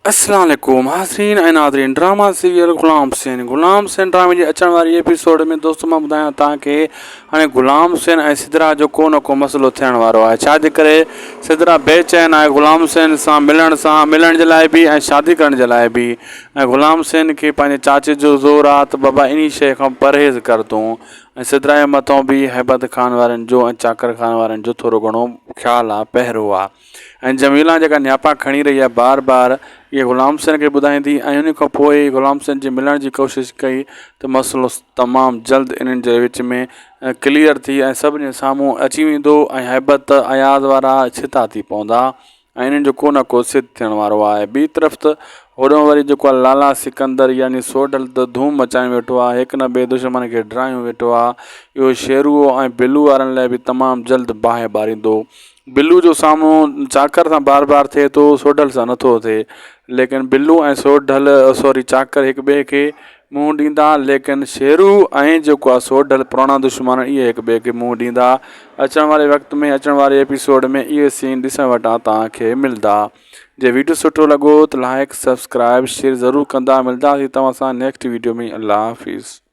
अस्सलाम वालेकुम हाज़रीन ऐं नाज़रीन। ड्रामा सीरियल ग़ुलाम हुसैन ड्रामे जे अचण वारी एपिसोड में दोस्तों मां ॿुधायां तव्हांखे हाणे ग़ुलाम हुसैन ऐं सिदरा जो को न को मसइलो थियण वारो आहे। छाजे करे सिदरा बेचैन आहे ग़ुलाम हुसैन सां मिलण जे लाइ बि ऐं शादी करण जे लाइ बि। ऐं ग़ुलाम हुसैन खे पंहिंजे चाचे जो ज़ोर आहे त बाबा इन शइ खां परहेज़ कर तूं। ऐं सिदरा जे मथां बि हैबत खान वारनि जो ऐं चाकर खान वारनि जो थोरो घणो ख़्यालु आहे, पहिरो आहे। ऐं जमीला जेका नियापा खणी रही आहे बार बार इहे ग़ुलाम हुसैन खे ॿुधाईंदी ऐं उन खां पोइ ग़ुलाम हुसैन जे मिलण जी कोशिशि कई त मसइलो तमामु जल्द इन्हनि जे विच में क्लियर थी ऐं सभिनी जे साम्हूं अची वेंदो ऐं हैबत अयाज़ वारा छिता थी पवंदा ऐं इन्हनि जो को न को सिद्ध थियण वारो आहे। ॿी तरफ़ त होॾो वरी जेको आहे लाला सिकंदर यानी सोढल त धूम मचाए वेठो आहे, हिक न ॿिए दुश्मन खे डरायूं वेठो आहे। इहो शेरूअ ऐं बिलू वारनि लाइ बि तमामु जल्द बाहि ॿारींदो। बिलू जो साम्हूं चाकर सां बार बार थिए थो, सोढल सां नथो थिए, लेकिन बिलू ऐं चाकर हिक ॿिए खे मुंहुं ॾींदा, लेकिन शेरू ऐं जेको आहे सोढल पुराणा दुश्मन इहे हिक ॿिए खे मुंहुं ॾींदा। अचण वारे वक़्त में अचण वारे एपिसोड में इहे सीन ॾिसण वटां तव्हांखे मिलंदा। जे वीडियो सुठो लॻो त लाइक सब्सक्राइब शेयर ज़रूरु कंदा। मिलंदासीं तव्हां सां नेक्स्ट वीडियो में। अल्लाह हाफ़िज़।